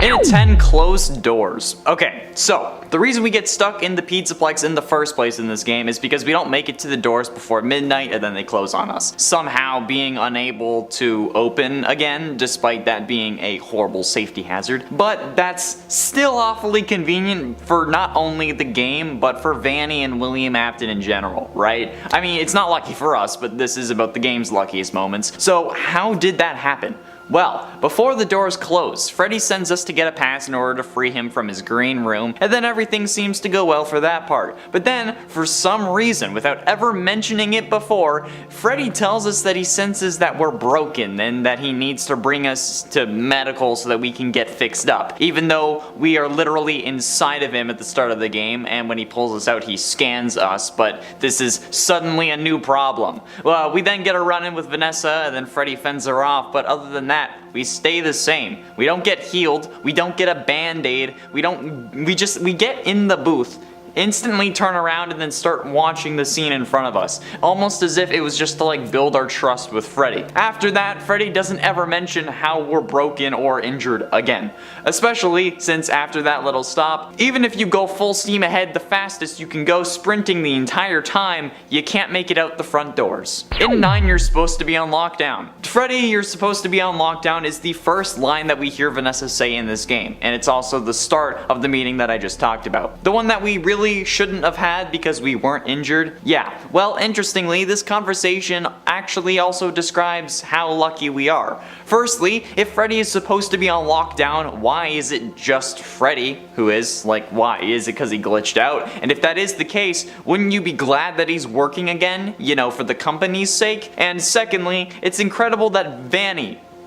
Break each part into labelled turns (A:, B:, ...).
A: In a 10 closed doors. Okay, so the reason we get stuck in the PizzaPlex in the first place in this game is because we don't make it to the doors before midnight and then they close on us. Somehow being unable to open again, despite that being a horrible safety hazard. But that's still awfully convenient for not only the game, but for Vanny and William Afton in general, right? I mean, it's not lucky for us, but this is about the game's luckiest moments. So how did that happen? Well, before the doors close, Freddy sends us to get a pass in order to free him from his green room, and then everything seems to go well for that part. But then, for some reason, without ever mentioning it before, Freddy tells us that he senses that we're broken and that he needs to bring us to medical so that we can get fixed up. Even though we are literally inside of him at the start of the game, and when he pulls us out he scans us, but this is suddenly a new problem. Well, we then get a run-in with Vanessa, and then Freddy fends her off, but other than that, we stay the same. We don't get healed, we don't get a band-aid, we get in the booth, instantly turn around and then start watching the scene in front of us, almost as if it was just to like build our trust with Freddy. After that, Freddy doesn't ever mention how we're broken or injured again, especially since after that little stop, even if you go full steam ahead the fastest you can go sprinting the entire time, you can't make it out the front doors. In 9, you're supposed to be on lockdown. Freddy, you're supposed to be on lockdown is the first line that we hear Vanessa say in this game, and it's also the start of the meeting that I just talked about. The one that we really shouldn't have had because we weren't injured? Yeah, well, interestingly, this conversation actually also describes how lucky we are. Firstly, if Freddy is supposed to be on lockdown, why is it just Freddy who is? Like, why? Is it because he glitched out? And if that is the case, wouldn't you be glad that he's working again? You know, for the company's sake? And secondly, it's incredible that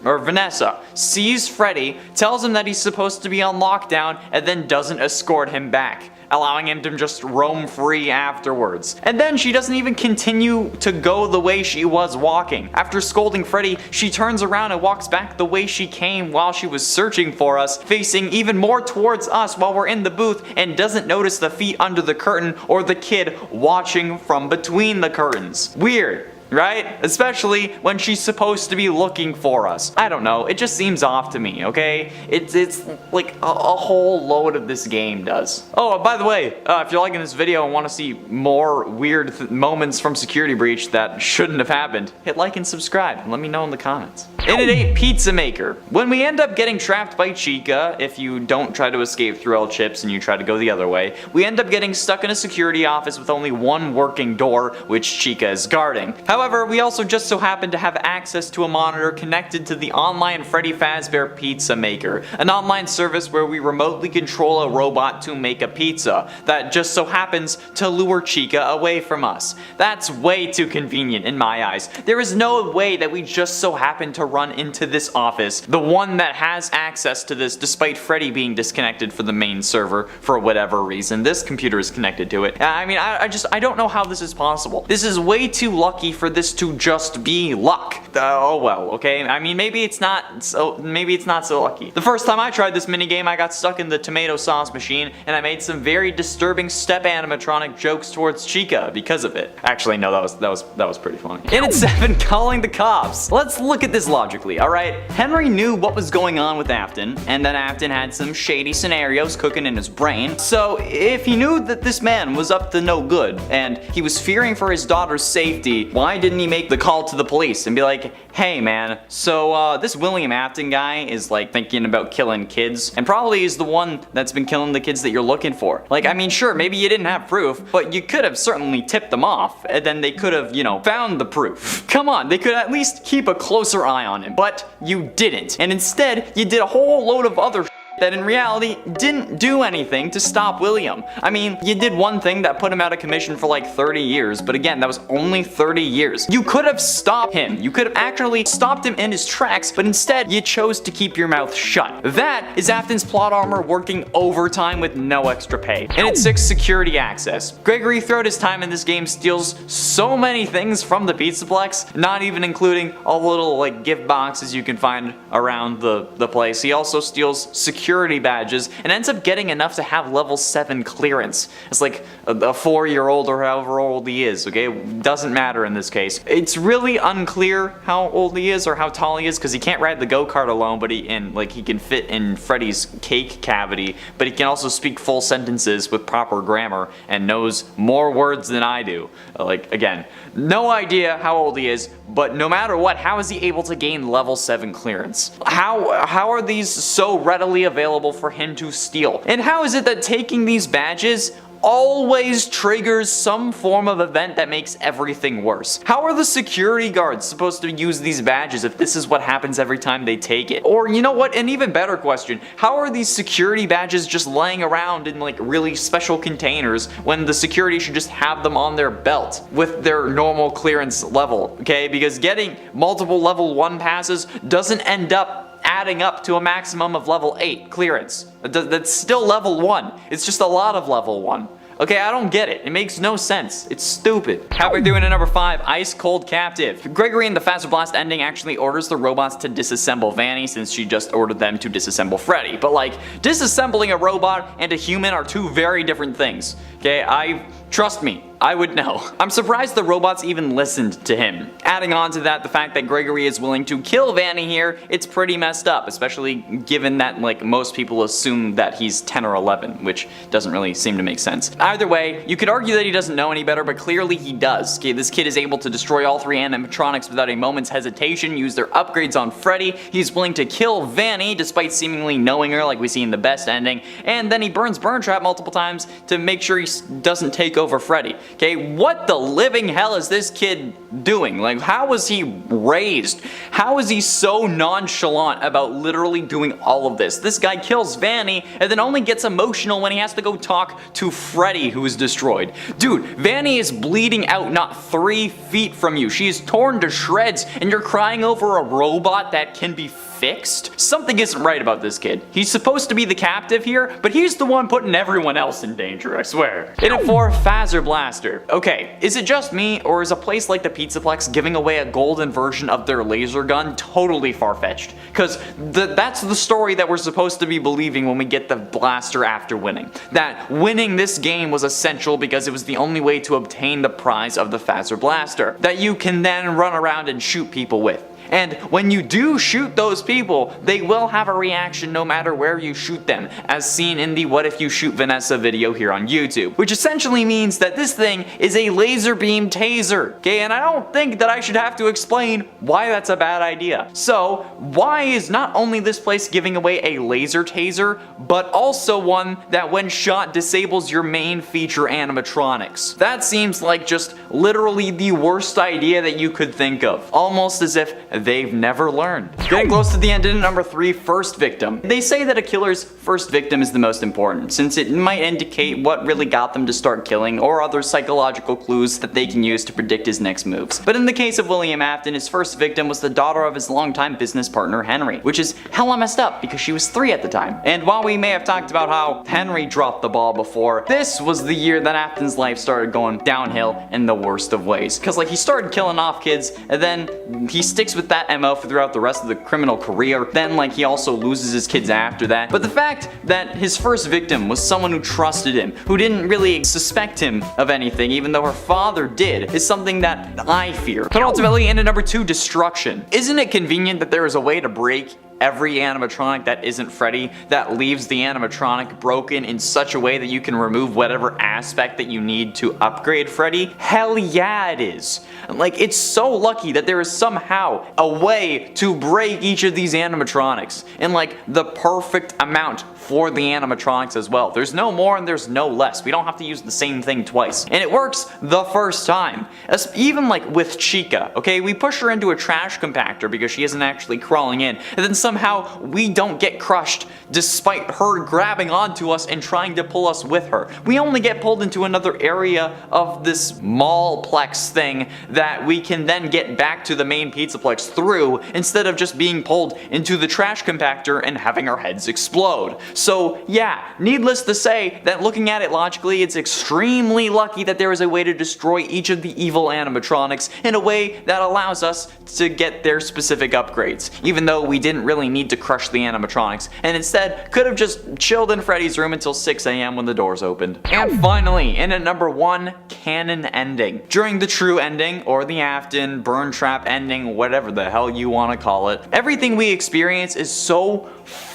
A: Vanessa sees Freddy, tells him that he's supposed to be on lockdown, and then doesn't escort him back, allowing him to just roam free afterwards. And then she doesn't even continue to go the way she was walking. After scolding Freddy, she turns around and walks back the way she came while she was searching for us, facing even more towards us while we're in the booth, and doesn't notice the feet under the curtain or the kid watching from between the curtains. Weird, right? Especially when she's supposed to be looking for us. I don't know, it just seems off to me, okay? It's like a whole load of this game does. Oh, by the way, if you're liking this video and want to see more weird moments from Security Breach that shouldn't have happened, hit like and subscribe and let me know in the comments. In an 8, Pizza Maker. When we end up getting trapped by Chica, if you don't try to escape through all chips and you try to go the other way, we end up getting stuck in a security office with only one working door, which Chica is guarding. However, we also just so happen to have access to a monitor connected to the online Freddy Fazbear Pizza Maker, an online service where we remotely control a robot to make a pizza that just so happens to lure Chica away from us. That's way too convenient in my eyes. There is no way that we just so happen to run into this office, the one that has access to this despite Freddy being disconnected from the main server for whatever reason. This computer is connected to it. I mean, I don't know how this is possible. This is way too lucky for this to just be luck. Oh well, okay? I mean, maybe it's not so lucky. The first time I tried this minigame, I got stuck in the tomato sauce machine, and I made some very disturbing step animatronic jokes towards Chica because of it. Actually, no, that was pretty funny. In at 7, calling the cops. Let's look at this logically, alright? Henry knew what was going on with Afton, and then Afton had some shady scenarios cooking in his brain. So if he knew that this man was up to no good, and he was fearing for his daughter's safety, why didn't he make the call to the police and be like, hey man, so this William Afton guy is like thinking about killing kids, and probably is the one that's been killing the kids that you're looking for. Like, I mean, sure, maybe you didn't have proof, but you could have certainly tipped them off, and then they could have, you know, found the proof. Come on, they could at least keep a closer eye on him, but you didn't, and instead, you did a whole load of other that in reality didn't do anything to stop William. I mean, you did one thing that put him out of commission for like 30 years, but again, that was only 30 years. You could have stopped him. You could have actually stopped him in his tracks, but instead you chose to keep your mouth shut. That is Afton's plot armor working overtime with no extra pay. And at 6, security access. Gregory throughout his time in this game steals so many things from the PizzaPlex, not even including all the little like gift boxes you can find around the place. He also steals security security badges and ends up getting enough to have level 7 clearance. It's like a 4-year-old or however old he is, okay? Doesn't matter in this case. It's really unclear how old he is or how tall he is because he can't ride the go-kart alone, but he can fit in Freddy's cake cavity, but he can also speak full sentences with proper grammar and knows more words than I do. Like, again, no idea how old he is, but no matter what, how is he able to gain level 7 clearance? How are these so readily available for him to steal? And how is it that taking these badges always triggers some form of event that makes everything worse? How are the security guards supposed to use these badges if this is what happens every time they take it? Or you know what, an even better question, how are these security badges just laying around in like really special containers when the security should just have them on their belt with their normal clearance level, okay? Because getting multiple level 1 passes doesn't end up adding up to a maximum of level 8 clearance. That's still level 1. It's just a lot of level 1. Okay, I don't get it. It makes no sense. It's stupid. How we doing at number 5? Ice Cold Captive. Gregory in the Fazer Blaster ending actually orders the robots to disassemble Vanny since she just ordered them to disassemble Freddy. But like, disassembling a robot and a human are two very different things. Okay, trust me, I would know. I'm surprised the robots even listened to him. Adding on to that, the fact that Gregory is willing to kill Vanny here, it's pretty messed up, especially given that like most people assume that he's 10 or 11, which doesn't really seem to make sense. Either way, you could argue that he doesn't know any better, but clearly he does. Okay, this kid is able to destroy all 3 animatronics without a moment's hesitation, use their upgrades on Freddy, he's willing to kill Vanny despite seemingly knowing her like we see in the best ending, and then he burns Springtrap multiple times to make sure he doesn't take over Freddy. Okay, what the living hell is this kid doing? Like, how was he raised? How is he so nonchalant about literally doing all of this? This guy kills Vanny and then only gets emotional when he has to go talk to Freddy, who is destroyed. Dude, Vanny is bleeding out not 3 feet from you. She is torn to shreds and you're crying over a robot that can be fixed? Something isn't right about this kid. He's supposed to be the captive here, but he's the one putting everyone else in danger, I swear. In at 4, Fazer Blaster. Okay, is it just me, or is a place like the PizzaPlex giving away a golden version of their laser gun totally far-fetched? Because that's the story that we're supposed to be believing when we get the blaster after winning. That winning this game was essential because it was the only way to obtain the prize of the Fazer Blaster, that you can then run around and shoot people with. And when you do shoot those people, they will have a reaction no matter where you shoot them, as seen in the What If You Shoot Vanessa video here on YouTube. Which essentially means that this thing is a laser beam taser, okay? And I don't think that I should have to explain why that's a bad idea. So, why is not only this place giving away a laser taser, but also one that when shot disables your main feature animatronics? That seems like just literally the worst idea that you could think of. Almost as if they've never learned. Getting close to the end in number 3, First Victim. They say that a killer's first victim is the most important, since it might indicate what really got them to start killing, or other psychological clues that they can use to predict his next moves. But in the case of William Afton, his first victim was the daughter of his longtime business partner Henry, which is hella messed up because she was 3 at the time. And while we may have talked about how Henry dropped the ball before, this was the year that Afton's life started going downhill in the worst of ways. Cause like he started killing off kids, and then he sticks with that MO throughout the rest of the criminal career. Then like he also loses his kids after that. But the fact that his first victim was someone who trusted him, who didn't really suspect him of anything, even though her father did, is something that I fear. But ultimately, in at number 2, Destruction. Isn't it convenient that there is a way to break every animatronic that isn't Freddy, that leaves the animatronic broken in such a way that you can remove whatever aspect that you need to upgrade Freddy? Hell yeah it is. Like, it's so lucky that there is somehow a way to break each of these animatronics in like the perfect amount for the animatronics as well. There's no more and there's no less. We don't have to use the same thing twice. And it works the first time. Even like with Chica, okay? We push her into a trash compactor because she isn't actually crawling in, and then somehow we don't get crushed despite her grabbing onto us and trying to pull us with her. We only get pulled into another area of this mallplex thing that we can then get back to the main PizzaPlex through, instead of just being pulled into the trash compactor and having our heads explode. So yeah, needless to say that looking at it logically, it's extremely lucky that there is a way to destroy each of the evil animatronics in a way that allows us to get their specific upgrades, even though we didn't really need to crush the animatronics, and instead could have just chilled in Freddy's room until 6 AM when the doors opened. And finally, in at number 1, canon ending. During the true ending, or the Afton, burn trap ending, whatever the hell you want to call it, everything we experience is so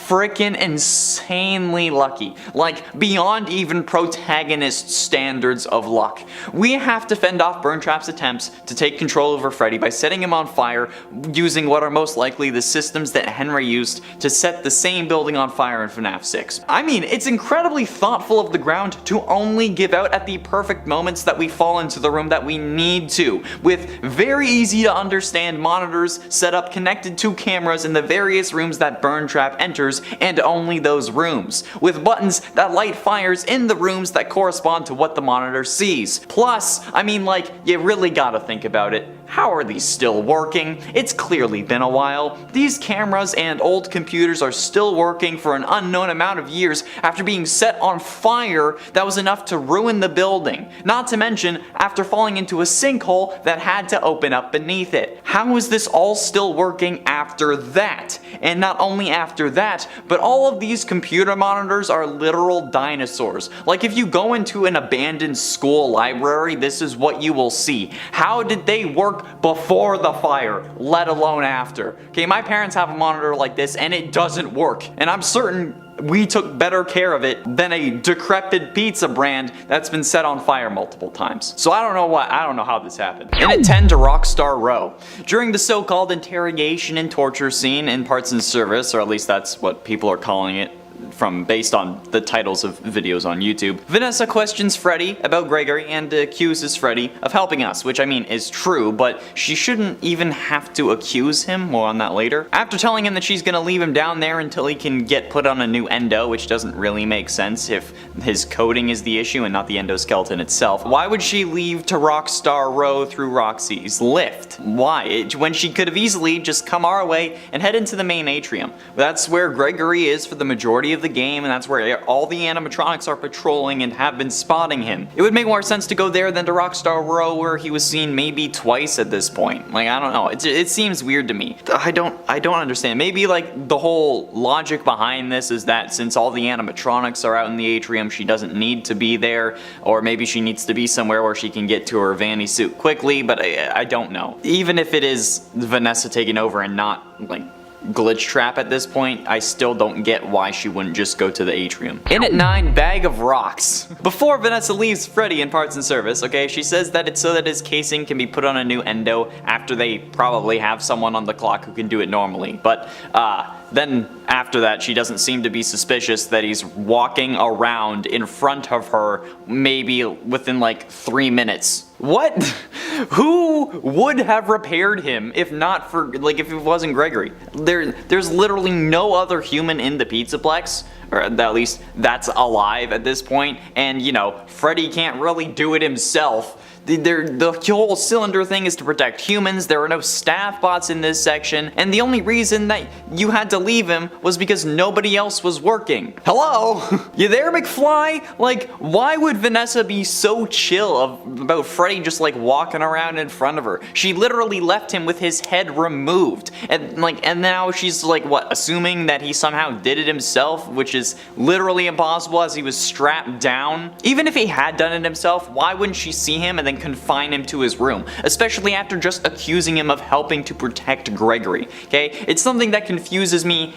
A: freaking insanely lucky, like beyond even protagonist standards of luck. We have to fend off Burn Trap's attempts to take control over Freddy by setting him on fire using what are most likely the systems that Henry used to set the same building on fire in FNAF 6. I mean, it's incredibly thoughtful of the ground to only give out at the perfect moments that we fall into the room that we need to, with very easy to understand monitors set up connected to cameras in the various rooms that Burn Trap enters, and only those rooms, with buttons that light fires in the rooms that correspond to what the monitor sees. Plus, I mean, like, you really gotta think about it. How are these still working? It's clearly been a while. These cameras and old computers are still working for an unknown amount of years after being set on fire that was enough to ruin the building. Not to mention, after falling into a sinkhole that had to open up beneath it. How is this all still working after that? And not only after that, but all of these computer monitors are literal dinosaurs. Like if you go into an abandoned school library, this is what you will see. How did they work before the fire, let alone after? Okay, my parents have a monitor like this and it doesn't work. And I'm certain we took better care of it than a decrepit pizza brand that's been set on fire multiple times. So I don't know how this happened. In at 10 to Rockstar Row. During the so-called interrogation and torture scene in Parts and Service, or at least that's what people are calling it, based on the titles of videos on YouTube, Vanessa questions Freddy about Gregory and accuses Freddy of helping us, which I mean is true, but she shouldn't even have to accuse him. More on that later. After telling him that she's gonna leave him down there until he can get put on a new endo, which doesn't really make sense if his coding is the issue and not the endoskeleton itself, why would she leave to Rockstar Row through Roxy's lift? Why? When she could have easily just come our way and head into the main atrium. That's where Gregory is for the majority of the game, and that's where all the animatronics are patrolling and have been spotting him. It would make more sense to go there than to Rockstar Row, where he was seen maybe twice at this point. Like, I don't know, it seems weird to me. I don't understand. Maybe like the whole logic behind this is that since all the animatronics are out in the atrium, she doesn't need to be there, or maybe she needs to be somewhere where she can get to her Vanny suit quickly, but I don't know. Even if it is Vanessa taking over and not like glitch trap at this point, I still don't get why she wouldn't just go to the atrium. In at 9, Bag of Rocks. Before Vanessa leaves Freddy in Parts and Service, okay, she says that it's so that his casing can be put on a new endo after they probably have someone on the clock who can do it normally. But then after that, she doesn't seem to be suspicious that he's walking around in front of her maybe within like 3 minutes. What? Who would have repaired him if not for, like, if it wasn't Gregory? There's literally no other human in the PizzaPlex, or at least that's alive at this point, and you know, Freddy can't really do it himself. The whole cylinder thing is to protect humans. There are no staff bots in this section, and the only reason that you had to leave him was because nobody else was working. Hello? You there, McFly? Like, why would Vanessa be so chill about Freddy just like walking around in front of her? She literally left him with his head removed, and now she's like, what, assuming that he somehow did it himself, which is literally impossible as he was strapped down. Even if he had done it himself, why wouldn't she see him and then confine him to his room, especially after just accusing him of helping to protect Gregory? Okay, it's something that confuses me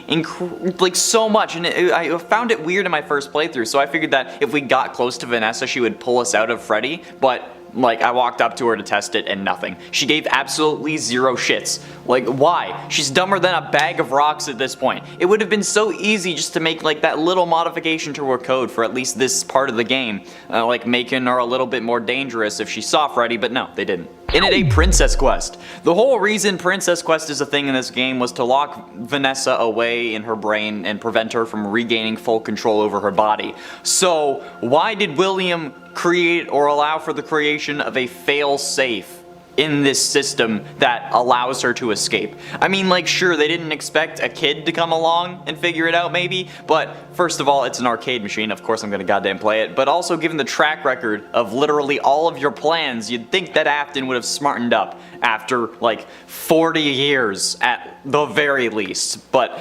A: like so much, and I found it weird in my first playthrough, so I figured that if we got close to Vanessa, she would pull us out of Freddy, but like, I walked up to her to test it and nothing. She gave absolutely zero shits. Like, why? She's dumber than a bag of rocks at this point. It would have been so easy just to make like that little modification to her code for at least this part of the game, like making her a little bit more dangerous if she saw Freddy, but no, they didn't. In at 8, Princess Quest. The whole reason Princess Quest is a thing in this game was to lock Vanessa away in her brain and prevent her from regaining full control over her body. So why did William create or allow for the creation of a fail-safe in this system that allows her to escape. I mean, like, sure, they didn't expect a kid to come along and figure it out maybe, but first of all, it's an arcade machine, of course I'm gonna goddamn play it, but also given the track record of literally all of your plans, you'd think that Afton would have smartened up after like 40 years at the very least, but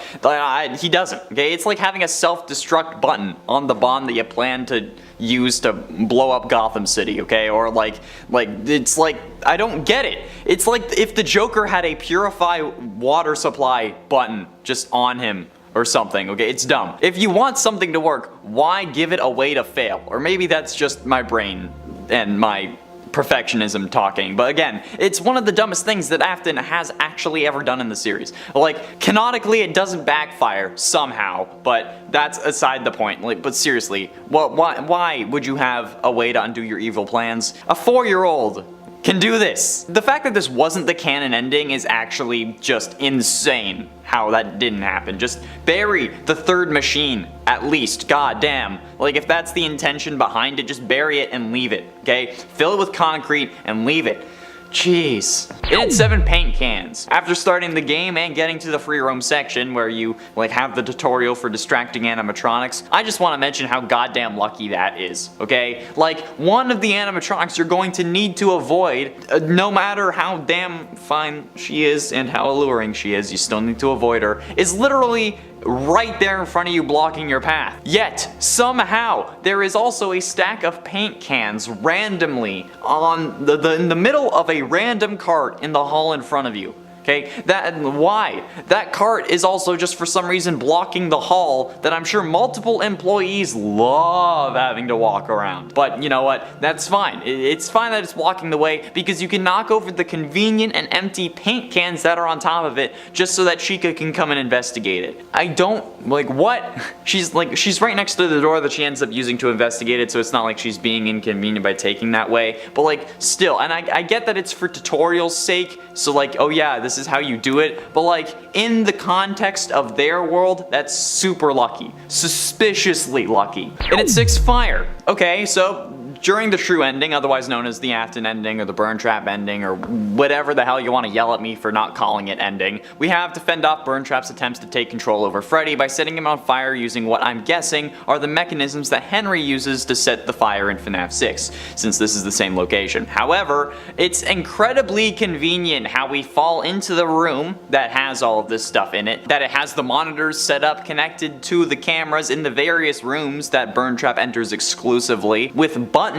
A: he doesn't, okay? It's like having a self-destruct button on the bomb that you plan to use to blow up Gotham City, okay? Or like it's like, I don't get it. It's like if the Joker had a purify water supply button just on him or something, okay? It's dumb. If you want something to work, why give it a way to fail? Or maybe that's just my brain and my perfectionism talking, but again, it's one of the dumbest things that Afton has actually ever done in the series. Like, canonically it doesn't backfire somehow, but that's aside the point. Like, but seriously, why would you have a way to undo your evil plans? A 4-year-old can do this. The fact that this wasn't the canon ending is actually just insane how that didn't happen. Just bury the third machine, at least, goddamn. Like, if that's the intention behind it, just bury it and leave it, okay? Fill it with concrete and leave it. Jeez. It had 7 paint cans. After starting the game and getting to the free roam section where you like have the tutorial for distracting animatronics, I just want to mention how goddamn lucky that is, okay? Like, one of the animatronics you're going to need to avoid, no matter how damn fine she is and how alluring she is, you still need to avoid her, is literally right there in front of you blocking your path. Yet, somehow, there is also a stack of paint cans randomly on in the middle of a random cart in the hall in front of you. Okay, why? That cart is also just for some reason blocking the hall that I'm sure multiple employees love having to walk around. But you know what? That's fine. It's fine that it's blocking the way because you can knock over the convenient and empty paint cans that are on top of it just so that Chica can come and investigate it. I don't, like, what? She's right next to the door that she ends up using to investigate it, so it's not like she's being inconvenient by taking that way. But like, still, and I get that it's for tutorial's sake, so like, oh yeah, this is how you do it, but like, in the context of their world, that's super lucky. Suspiciously lucky. And it 6 fire. Okay, so during the true ending, otherwise known as the Afton ending or the Springtrap ending or whatever the hell you want to yell at me for not calling it ending, we have to fend off Springtrap's attempts to take control over Freddy by setting him on fire using what I'm guessing are the mechanisms that Henry uses to set the fire in FNAF 6, since this is the same location. However, it's incredibly convenient how we fall into the room that has all of this stuff in it, that it has the monitors set up connected to the cameras in the various rooms that Springtrap enters exclusively, with buttons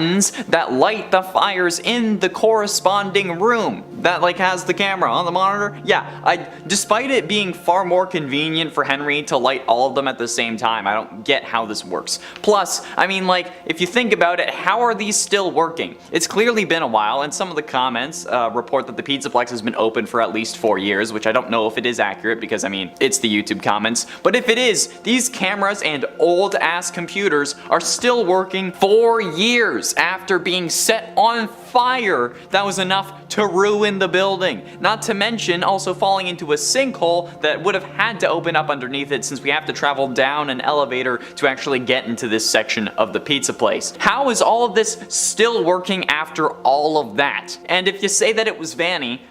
A: that light the fires in the corresponding room that like has the camera on the monitor. Yeah, despite it being far more convenient for Henry to light all of them at the same time, I don't get how this works. Plus, I mean, like, if you think about it, how are these still working? It's clearly been a while, and some of the comments report that the PizzaPlex has been open for at least 4 years, which I don't know if it is accurate because, I mean, it's the YouTube comments. But if it is, these cameras and old-ass computers are still working 4 years after being set on fire that was enough to ruin the building. Not to mention also falling into a sinkhole that would have had to open up underneath it since we have to travel down an elevator to actually get into this section of the pizza place. How is all of this still working after all of that? And if you say that it was Vanny,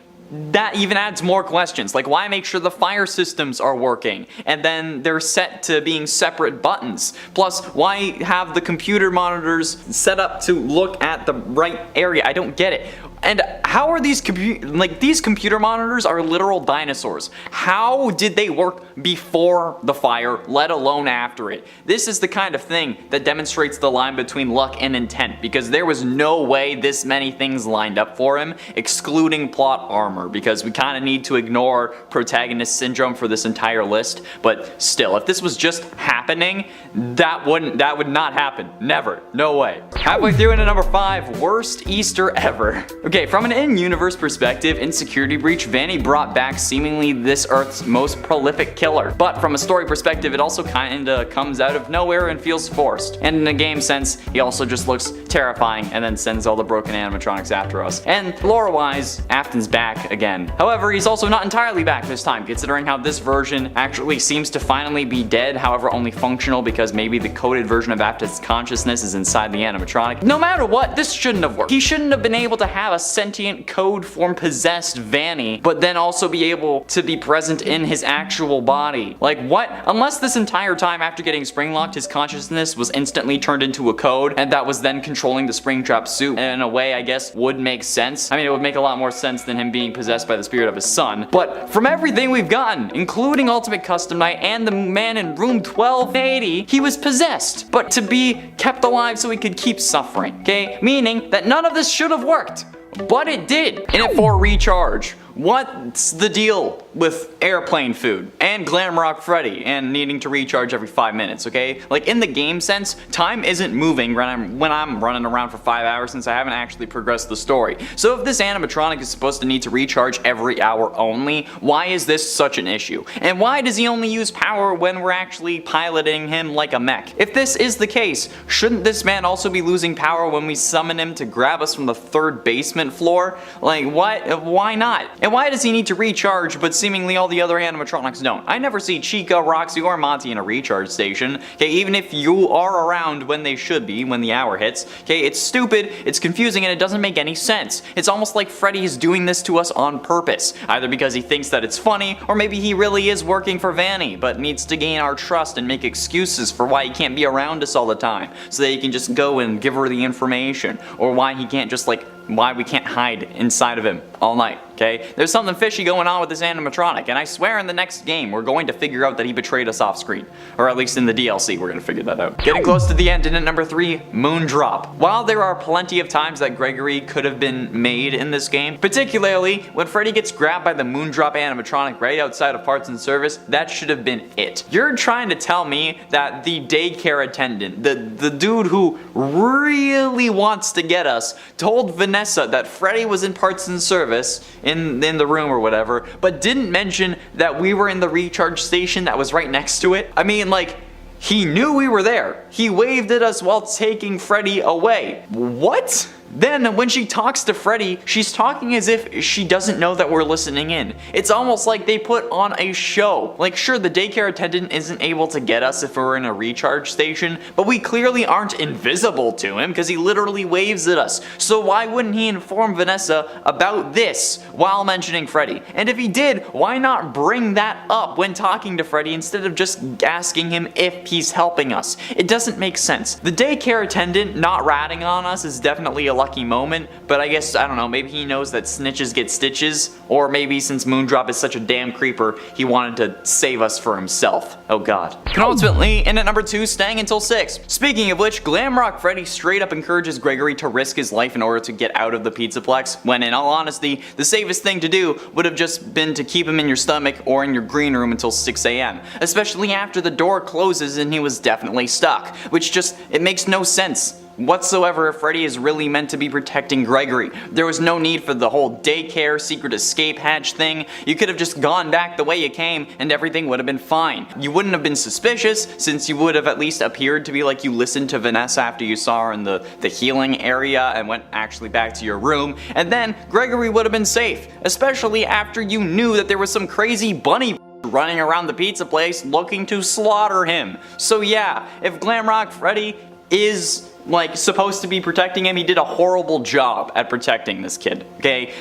A: that even adds more questions. Like, why make sure the fire systems are working and then they're set to being separate buttons? Plus, why have the computer monitors set up to look at the right area? I don't get it. And how are these these computer monitors are literal dinosaurs. How did they work before the fire, let alone after it? This is the kind of thing that demonstrates the line between luck and intent, because there was no way this many things lined up for him, excluding plot armor, because we kind of need to ignore protagonist syndrome for this entire list. But still, if this was just happening, that would not happen. Never. No way. Halfway through into number 5, worst Easter ever. Okay, from an in-universe perspective, in Security Breach, Vanny brought back seemingly this Earth's most prolific killer. But from a story perspective, it also kinda comes out of nowhere and feels forced. And in a game sense, he also just looks terrifying and then sends all the broken animatronics after us. And lore-wise, Afton's back again. However, he's also not entirely back this time, considering how this version actually seems to finally be dead, however only functional because maybe the coded version of Afton's consciousness is inside the animatronic. No matter what, this shouldn't have worked. He shouldn't have been able to have a sentient sentient code form possessed Vanny, but then also be able to be present in his actual body? Like what? Unless this entire time after getting spring locked, his consciousness was instantly turned into a code, and that was then controlling the Springtrap suit. And in a way, I guess, would make sense. I mean, it would make a lot more sense than him being possessed by the spirit of his son. But from everything we've gotten, including Ultimate Custom Night and the man in room 1280, he was possessed, but to be kept alive so he could keep suffering, okay? Meaning that none of this should have worked, but it did. In it for recharge. What's the deal with airplane food and Glamrock Freddy and needing to recharge every 5 minutes, okay? Like in the game sense, time isn't moving when I'm running around for 5 hours since I haven't actually progressed the story. So if this animatronic is supposed to need to recharge every hour only, why is this such an issue? And why does he only use power when we're actually piloting him like a mech? If this is the case, shouldn't this man also be losing power when we summon him to grab us from the 3rd basement floor? Like what? Why not? And why does he need to recharge but seemingly all the other animatronics don't? I never see Chica, Roxy, or Monty in a recharge station, okay, even if you are around when they should be, when the hour hits, okay, it's stupid, it's confusing, and it doesn't make any sense. It's almost like Freddy is doing this to us on purpose, either because he thinks that it's funny, or maybe he really is working for Vanny, but needs to gain our trust and make excuses for why he can't be around us all the time, so that he can just go and give her the information, or why he can't just why we can't hide inside of him all night, okay? There's something fishy going on with this animatronic, and I swear in the next game we're going to figure out that he betrayed us off screen. Or at least in the DLC we're going to figure that out. Getting close to the end, and at number 3, Moondrop. While there are plenty of times that Gregory could have been made in this game, particularly when Freddy gets grabbed by the Moondrop animatronic right outside of parts and service, that should have been it. You're trying to tell me that the daycare attendant, the dude who really wants to get us, told Vanessa that Freddy was in parts and service in the room or whatever, but didn't mention that we were in the recharge station that was right next to it? I mean, like, he knew we were there. He waved at us while taking Freddy away. What? Then, when she talks to Freddy, she's talking as if she doesn't know that we're listening in. It's almost like they put on a show. Like, sure, the daycare attendant isn't able to get us if we're in a recharge station, but we clearly aren't invisible to him because he literally waves at us. So why wouldn't he inform Vanessa about this while mentioning Freddy? And if he did, why not bring that up when talking to Freddy instead of just asking him if he's helping us? It doesn't make sense. The daycare attendant not ratting on us is definitely a lucky moment, but I guess, I don't know, maybe he knows that snitches get stitches, or maybe since Moondrop is such a damn creeper, he wanted to save us for himself. Oh god. Ultimately, in at number 2, staying until 6. Speaking of which, Glamrock Freddy straight up encourages Gregory to risk his life in order to get out of the PizzaPlex, when in all honesty, the safest thing to do would have just been to keep him in your stomach or in your green room until 6 AM, especially after the door closes and he was definitely stuck, which just, it makes no sense whatsoever if Freddy is really meant to be protecting Gregory. There was no need for the whole daycare secret escape hatch thing. You could have just gone back the way you came and everything would have been fine. You wouldn't have been suspicious since you would have at least appeared to be like you listened to Vanessa after you saw her in the healing area and went actually back to your room, and then Gregory would have been safe, especially after you knew that there was some crazy bunny running around the pizza place looking to slaughter him. So yeah, if Glamrock Freddy is like supposed to be protecting him, he did a horrible job at protecting this kid, okay?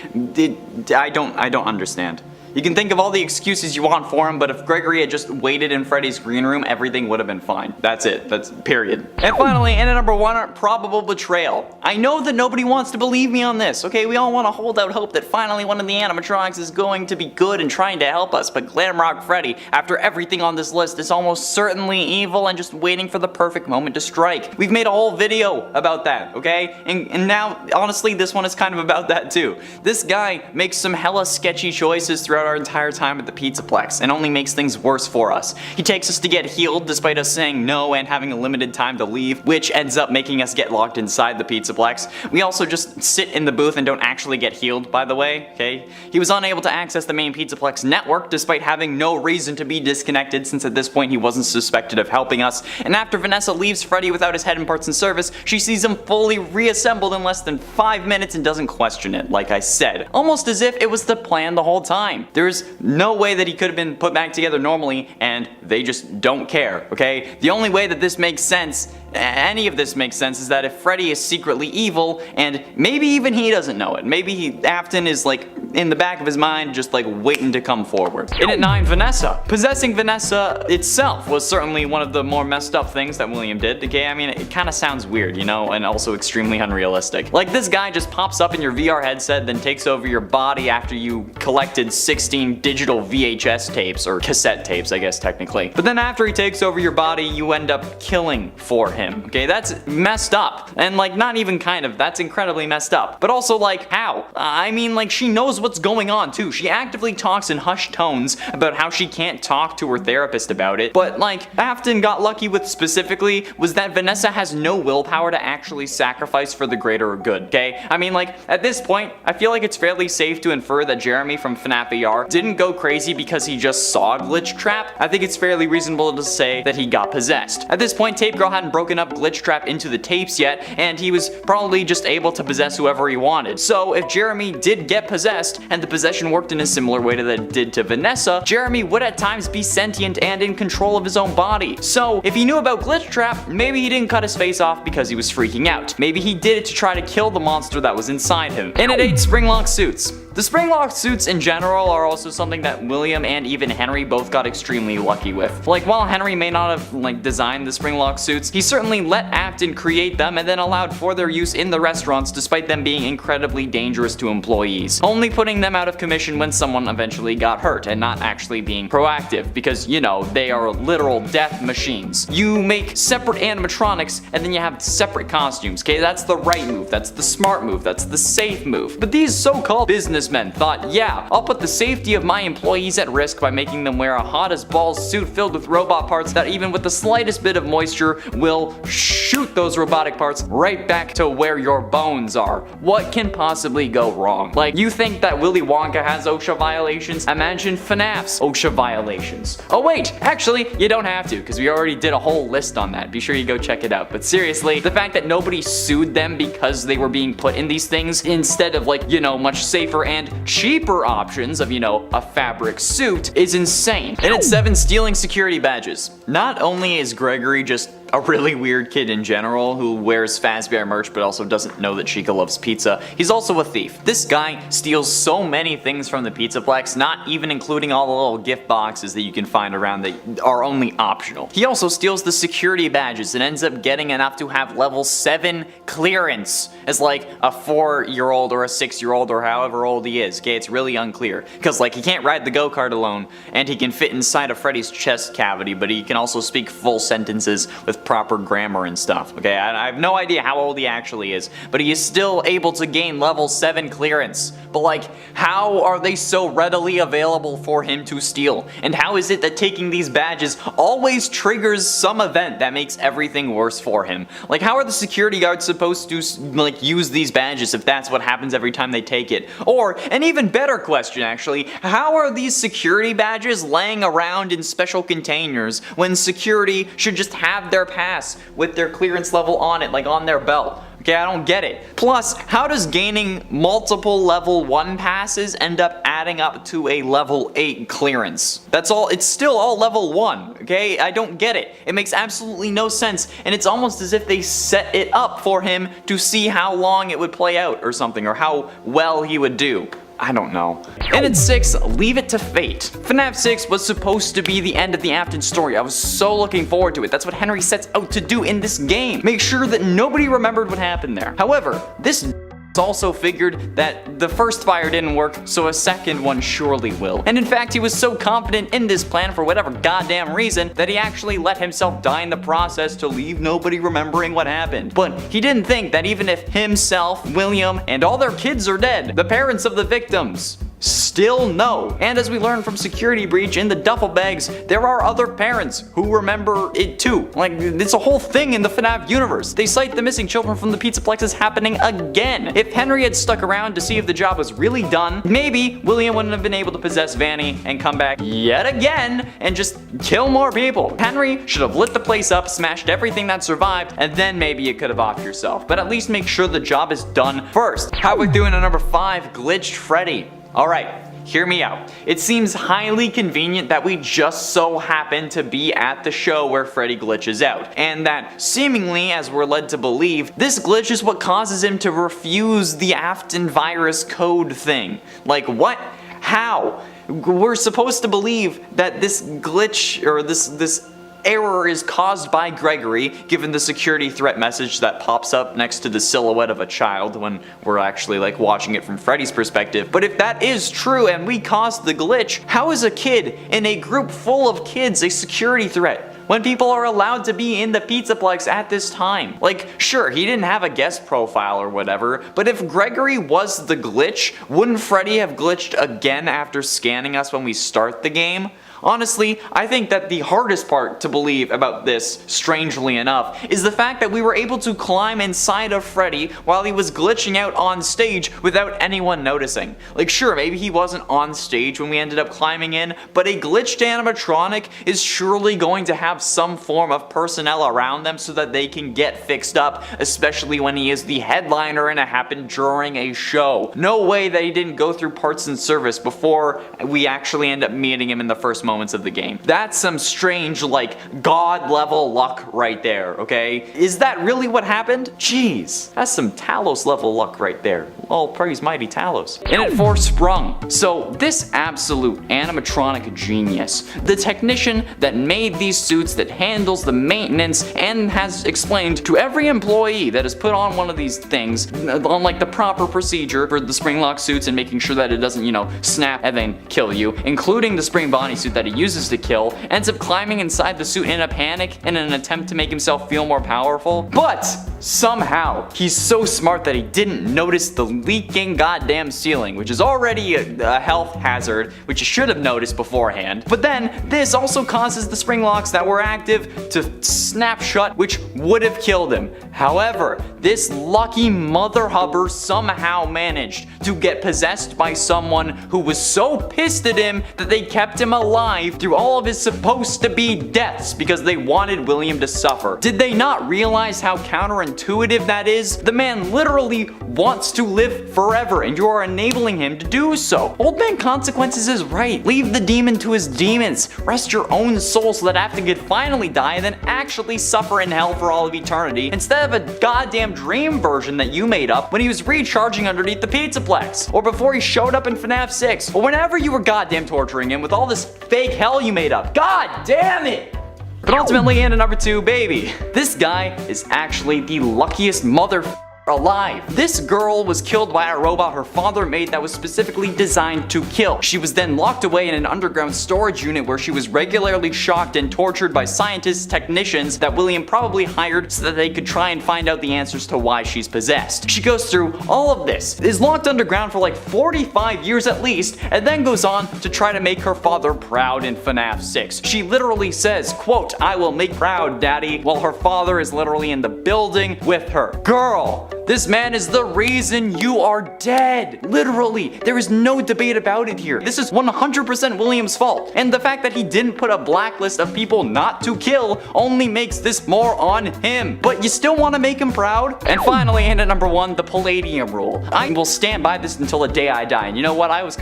A: I don't understand. You can think of all the excuses you want for him, but if Gregory had just waited in Freddy's green room, everything would have been fine. That's it. That's period. And finally, in at number 1, probable betrayal. I know that nobody wants to believe me on this, okay? We all want to hold out hope that finally one of the animatronics is going to be good and trying to help us, but Glamrock Freddy, after everything on this list, is almost certainly evil and just waiting for the perfect moment to strike. We've made a whole video about that, okay? And now, honestly, this one is kind of about that too. This guy makes some hella sketchy choices throughout our entire time at the PizzaPlex and only makes things worse for us. He takes us to get healed despite us saying no and having a limited time to leave, which ends up making us get locked inside the PizzaPlex. We also just sit in the booth and don't actually get healed, by the way, okay? He was unable to access the main PizzaPlex network despite having no reason to be disconnected, since at this point he wasn't suspected of helping us. And after Vanessa leaves Freddy without his head and parts in service, she sees him fully reassembled in less than 5 minutes and doesn't question it, like I said. Almost as if it was the plan the whole time. There's no way that he could have been put back together normally, and they just don't care, okay? The only way that this makes sense any of this makes sense is that if Freddy is secretly evil, and maybe even he doesn't know it, maybe Afton is like in the back of his mind just like waiting to come forward. In at 9, Vanessa. Possessing Vanessa itself was certainly one of the more messed up things that William did, okay? I mean, it kind of sounds weird, you know, and also extremely unrealistic. Like, this guy just pops up in your VR headset, then takes over your body after you collected 16 digital VHS tapes, or cassette tapes, I guess technically. But then after he takes over your body, you end up killing for him, okay? That's messed up. And like, not even kind of, that's incredibly messed up. But also like, how? I mean, like, she knows what's going on too. She actively talks in hushed tones about how she can't talk to her therapist about it. But like, Afton got lucky with specifically was that Vanessa has no willpower to actually sacrifice for the greater good, okay? I mean, like, at this point, I feel like it's fairly safe to infer that Jeremy from FNAF AR didn't go crazy because he just saw Glitchtrap. I think it's fairly reasonable to say that he got possessed. At this point, Tape Girl hadn't broken up Glitchtrap into the tapes yet, and he was probably just able to possess whoever he wanted. So if Jeremy did get possessed, and the possession worked in a similar way to that it did to Vanessa, Jeremy would at times be sentient and in control of his own body. So if he knew about Glitchtrap, maybe he didn't cut his face off because he was freaking out. Maybe he did it to try to kill the monster that was inside him. In at 8, Springlock suits. The Springlock suits in general are also something that William and even Henry both got extremely lucky with. Like, while Henry may not have like designed the Springlock suits, he certainly let Afton create them and then allowed for their use in the restaurants despite them being incredibly dangerous to employees, only putting them out of commission when someone eventually got hurt and not actually being proactive because, you know, they are literal death machines. You make separate animatronics and then you have separate costumes, okay? That's the right move, that's the smart move, that's the safe move. But these so-called businessmen thought, yeah, I'll put the safety of my employees at risk by making them wear a hot as balls suit filled with robot parts that even with the slightest bit of moisture will shoot those robotic parts right back to where your bones are. What can possibly go wrong? Like, you think that Willy Wonka has OSHA violations? Imagine FNAF's OSHA violations. Oh wait, actually, you don't have to, because we already did a whole list on that. Be sure you go check it out. But seriously, the fact that nobody sued them because they were being put in these things instead of, like, you know, much safer and cheaper options of, you know, a fabric suit is insane. And at 7, stealing security badges. Not only is Gregory just a really weird kid in general who wears Fazbear merch but also doesn't know that Chica loves pizza, he's also a thief. This guy steals so many things from the PizzaPlex, not even including all the little gift boxes that you can find around that are only optional. He also steals the security badges and ends up getting enough to have level 7 clearance as like a 4-year-old or a 6-year-old or however old he is. Okay, it's really unclear because like he can't ride the go-kart alone and he can fit inside of Freddy's chest cavity, but he can also speak full sentences with proper grammar and stuff. Okay, I have no idea how old he actually is, but he is still able to gain level 7 clearance. But like, how are they so readily available for him to steal? And how is it that taking these badges always triggers some event that makes everything worse for him? Like, how are the security guards supposed to like use these badges if that's what happens every time they take it? Or, an even better question actually, how are these security badges laying around in special containers when security should just have their pass with their clearance level on it, like on their belt? Okay, I don't get it. Plus, how does gaining multiple level 1 passes end up adding up to a level 8 clearance? That's all, it's still all level 1, okay? I don't get it. It makes absolutely no sense, and it's almost as if they set it up for him to see how long it would play out or something, or how well he would do. I don't know. And at 6, Leave It to Fate. FNAF 6 was supposed to be the end of the Afton story. I was so looking forward to it. That's what Henry sets out to do in this game. Make sure that nobody remembered what happened there. However, this also figured that the first fire didn't work, so a second one surely will. And in fact, he was so confident in this plan for whatever goddamn reason that he actually let himself die in the process to leave nobody remembering what happened. But he didn't think that even if himself, William, and all their kids are dead, the parents of the victims still know. And as we learned from Security Breach in the duffel bags, there are other parents who remember it too. Like, it's a whole thing in the FNAF universe. They cite the missing children from the PizzaPlex as happening again. If Henry had stuck around to see if the job was really done, maybe William wouldn't have been able to possess Vanny and come back yet again and just kill more people. Henry should have lit the place up, smashed everything that survived, and then maybe you could have offed yourself. But at least make sure the job is done first. How about doing a number 5, Glitched Freddy? Alright, hear me out. It seems highly convenient that we just so happen to be at the show where Freddy glitches out, and that seemingly, as we're led to believe, this glitch is what causes him to refuse the Afton virus code thing. Like, what? How? We're supposed to believe that this glitch, or this error, is caused by Gregory, given the security threat message that pops up next to the silhouette of a child when we're actually like watching it from Freddy's perspective. But if that is true and we caused the glitch, how is a kid in a group full of kids a security threat when people are allowed to be in the PizzaPlex at this time? Like, sure, he didn't have a guest profile or whatever, but if Gregory was the glitch, wouldn't Freddy have glitched again after scanning us when we start the game? Honestly, I think that the hardest part to believe about this, strangely enough, is the fact that we were able to climb inside of Freddy while he was glitching out on stage without anyone noticing. Like, sure, maybe he wasn't on stage when we ended up climbing in, but a glitched animatronic is surely going to have some form of personnel around them so that they can get fixed up, especially when he is the headliner and it happened during a show. No way that he didn't go through parts and service before we actually end up meeting him in the first moments of the game. That's some strange, like, god level luck right there, okay? Is that really what happened? Jeez, that's some Talos level luck right there. Oh, praise mighty Talos. And at 4, Sprung. So this absolute animatronic genius, the technician that made these suits, that handles the maintenance and has explained to every employee that has put on one of these things on like the proper procedure for the spring lock suits and making sure that it doesn't, you know, snap and then kill you, including the spring Vanny suit that he uses to kill, ends up climbing inside the suit in a panic in an attempt to make himself feel more powerful. But somehow he's so smart that he didn't notice the leaking goddamn ceiling, which is already a health hazard, which you should have noticed beforehand. But then this also causes the spring locks that were active to snap shut, which would have killed him. However, this lucky mother hubber somehow managed to get possessed by someone who was so pissed at him that they kept him alive through all of his supposed to be deaths because they wanted William to suffer. Did they not realize how counterintuitive that is? The man literally wants to live forever and you are enabling him to do so. Old Man Consequences is right. Leave the demon to his demons. Rest your own soul so that Afton could finally die and then actually suffer in hell for all of eternity instead of a goddamn dream version that you made up when he was recharging underneath the PizzaPlex, or before he showed up in FNAF 6, or whenever you were goddamn torturing him with all this fake hell you made up. God damn it! But ultimately, and at number 2, baby. This guy is actually the luckiest motherfucker alive. This girl was killed by a robot her father made that was specifically designed to kill. She was then locked away in an underground storage unit where she was regularly shocked and tortured by scientists, technicians that William probably hired so that they could try and find out the answers to why she's possessed. She goes through all of this, is locked underground for like 45 years at least, and then goes on to try to make her father proud in FNAF 6. She literally says, quote, "I will make proud, daddy," while her father is literally in the building with her. Girl, this man is the reason you are dead. Literally, there is no debate about it here. This is 100% William's fault. And the fact that he didn't put a blacklist of people not to kill only makes this more on him. But you still want to make him proud? And finally, and at number 1, the Palladium rule. I will stand by this until the day I die. And you know what? I used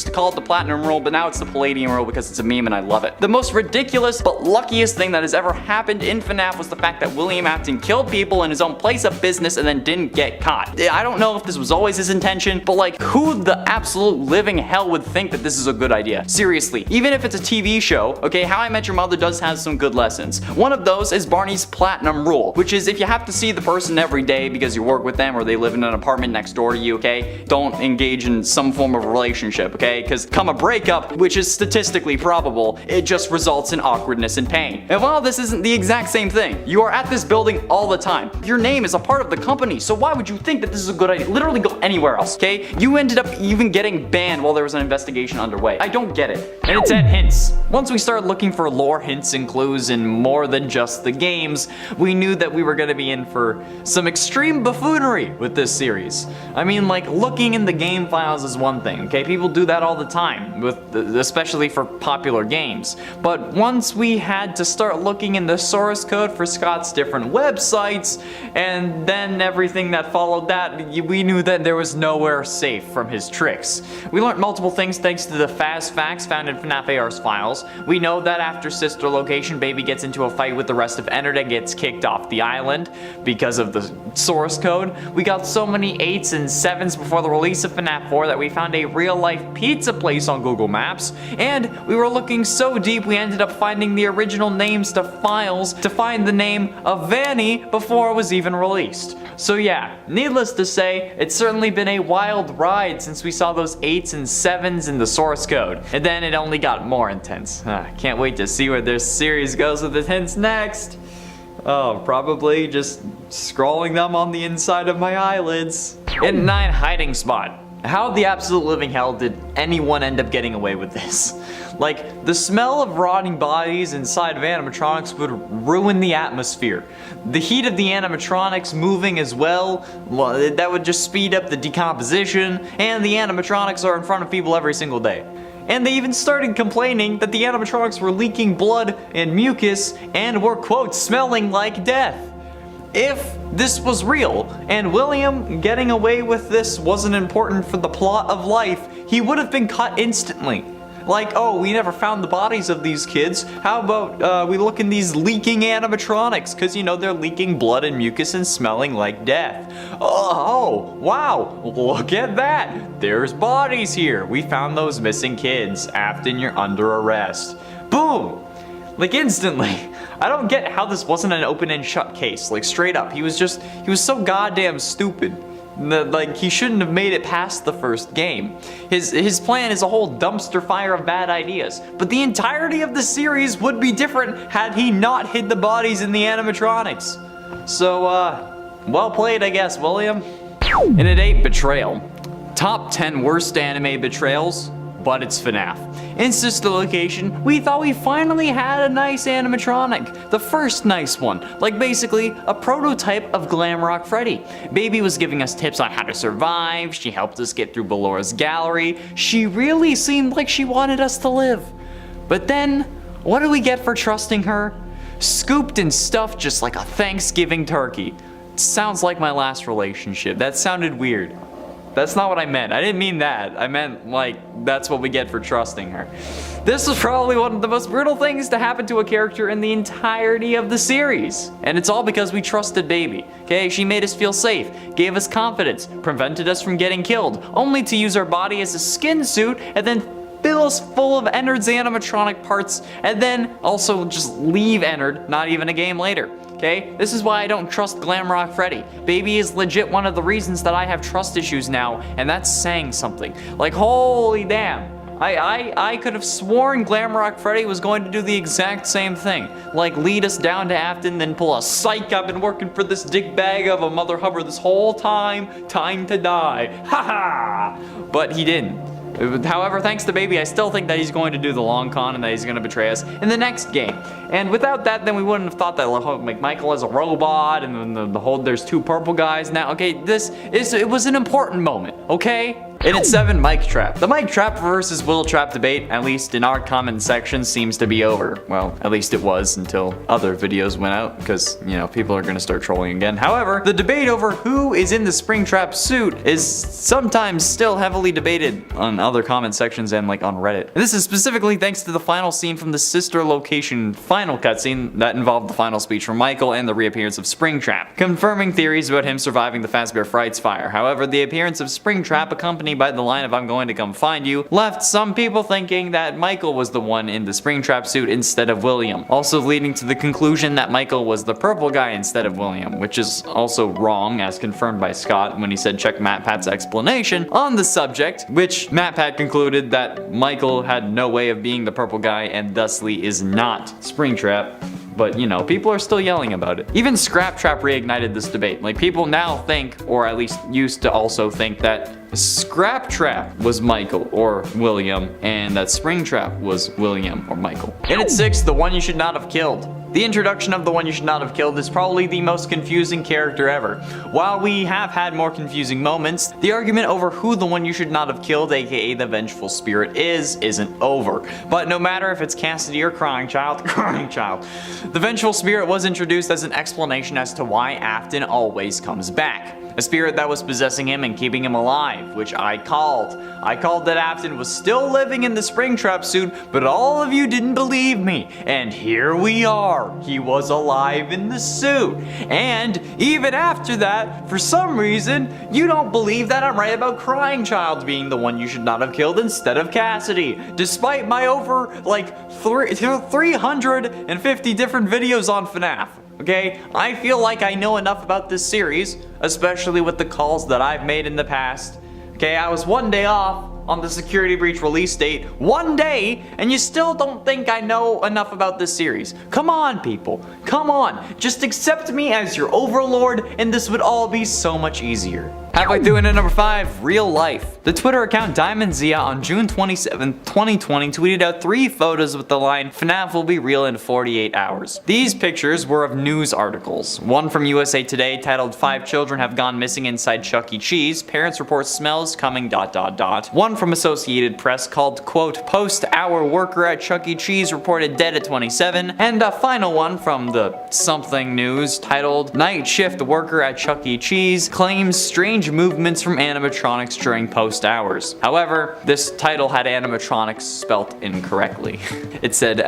A: to call it the Platinum rule, but now it's the Palladium rule because it's a meme and I love it. The most ridiculous but luckiest thing that has ever happened in FNAF was the fact that William Afton killed people in his own place of business and then didn't get caught. I don't know if this was always his intention, but like, who the absolute living hell would think that this is a good idea? Seriously, even if it's a TV show, okay, How I Met Your Mother does have some good lessons. One of those is Barney's Platinum rule, which is if you have to see the person every day because you work with them or they live in an apartment next door to you, okay, don't engage in some form of relationship, okay, because come a breakup, which is statistically probable, it just results in awkwardness and pain. And while this isn't the exact same thing, you are at this building all the time. Your name is a part of the company, so why would you think that this is a good idea? Literally go anywhere else, okay? You ended up even getting banned while there was an investigation underway. I don't get it. And it's at hints. Once we started looking for lore hints and clues in more than just the games, we knew that we were going to be in for some extreme buffoonery with this series. I mean, like, looking in the game files is one thing, okay? People do that all the time, especially for popular games. But once we had to start looking in the source code for Scott's different websites, and then everything that followed that, we knew that there was nowhere safe from his tricks. We learned multiple things thanks to the fast facts found in FNAF AR's files. We know that after Sister Location, Baby gets into a fight with the rest of Ennard and gets kicked off the island because of the source code. We got so many 8s and 7s before the release of FNAF 4 that we found a real-life pizza place on Google Maps, and we were looking so deep we ended up finding the original names to files to find the name of Vanny before it was even released. So yeah, needless to say, it's certainly been a wild ride since we saw those 8s and 7s in the source code. And then it only got more intense. Can't wait to see where this series goes with the hints next. Oh, probably just scrolling them on the inside of my eyelids. In 9, hiding spot. How the absolute living hell did anyone end up getting away with this? Like, the smell of rotting bodies inside of animatronics would ruin the atmosphere. The heat of the animatronics moving as well, that would just speed up the decomposition, and the animatronics are in front of people every single day. And they even started complaining that the animatronics were leaking blood and mucus and were, quote, smelling like death. If this was real, and William getting away with this wasn't important for the plot of life, he would have been cut instantly. Like, oh, we never found the bodies of these kids. How about we look in these leaking animatronics? Because, you know, they're leaking blood and mucus and smelling like death. Oh, wow, look at that. There's bodies here. We found those missing kids. Afton, you're under arrest. Boom. Like, instantly. I don't get how this wasn't an open and shut case. Like, straight up. He was so goddamn stupid. Like, he shouldn't have made it past the first game. His plan is a whole dumpster fire of bad ideas. But the entirety of the series would be different had he not hid the bodies in the animatronics. So, well played, I guess, William. And at 8, betrayal. Top 10 worst anime betrayals, but it's FNAF. In Sister Location, we thought we finally had a nice animatronic. The first nice one. Like basically a prototype of Glamrock Freddy. Baby was giving us tips on how to survive. She helped us get through Belora's gallery. She really seemed like she wanted us to live. But then, what do we get for trusting her? Scooped and stuffed just like a Thanksgiving turkey. Sounds like my last relationship. That sounded weird. That's not what I meant. I didn't mean that. I meant, like, that's what we get for trusting her. This was probably one of the most brutal things to happen to a character in the entirety of the series. And it's all because we trusted Baby. Okay, she made us feel safe, gave us confidence, prevented us from getting killed, only to use our body as a skin suit and then fill us full of Ennard's animatronic parts, and then also just leave Ennard not even a game later. Okay? This is why I don't trust Glamrock Freddy. Baby is legit one of the reasons that I have trust issues now, and that's saying something. Like, holy damn. I could have sworn Glamrock Freddy was going to do the exact same thing. Like, lead us down to Afton, then pull a psych, I've been working for this dickbag of a mother hubber this whole time. Time to die. Haha! But he didn't. However, thanks to Baby, I still think that he's going to do the long con and that he's going to betray us in the next game. And without that, then we wouldn't have thought that like, Michael is a robot and then the whole there's 2 purple guys now. Okay, it was an important moment, okay? And at 7, Mic Trap. The Mic Trap versus Will Trap debate, at least in our comment section, seems to be over. Well, at least it was until other videos went out, because, you know, people are gonna start trolling again. However, the debate over who is in the Springtrap suit is sometimes still heavily debated on other comment sections and like on Reddit. And this is specifically thanks to the final scene from the Sister Location final cutscene that involved the final speech from Michael and the reappearance of Springtrap, confirming theories about him surviving the Fazbear Frights fire. However, the appearance of Springtrap, accompanied by the line of "I'm going to come find you," left some people thinking that Michael was the one in the Springtrap suit instead of William, also leading to the conclusion that Michael was the purple guy instead of William, which is also wrong as confirmed by Scott when he said check MatPat's explanation on the subject, which MatPat concluded that Michael had no way of being the purple guy and thusly is not Springtrap. But, you know, people are still yelling about it. Even Scrap Trap reignited this debate. Like, people now think, or at least used to also think, that Scraptrap was Michael or William, and that Springtrap was William or Michael. And at 6, the one you should not have killed. The introduction of the one you should not have killed is probably the most confusing character ever. While we have had more confusing moments, the argument over who the one you should not have killed, aka the vengeful spirit isn't over. But no matter if it's Cassidy or Crying Child, the vengeful spirit was introduced as an explanation as to why Afton always comes back. A spirit that was possessing him and keeping him alive, which I called. I called that Afton was still living in the Springtrap suit, but all of you didn't believe me. And here we are. He was alive in the suit. And even after that, for some reason, you don't believe that I'm right about Crying Child being the one you should not have killed instead of Cassidy. Despite my over, like, 350 different videos on FNAF. Okay, I feel like I know enough about this series, especially with the calls that I've made in the past. Okay, I was one day off on the security breach release date, one day, and you still don't think I know enough about this series. Come on, people, come on, just accept me as your overlord and this would all be so much easier. Halfway through into number 5, real life. The Twitter account DiamondZia on June 27, 2020 tweeted out 3 photos with the line, "FNAF will be real in 48 hours." These pictures were of news articles. One from USA Today titled 5 children have gone missing inside Chuck E. Cheese. Parents report smells coming ... One from Associated Press called, quote, "Post-hour worker at Chuck E. Cheese reported dead at 27. And a final one from the Something News titled, "Night shift worker at Chuck E. Cheese claims strange movements from animatronics during post hours." However, this title had animatronics spelt incorrectly. It said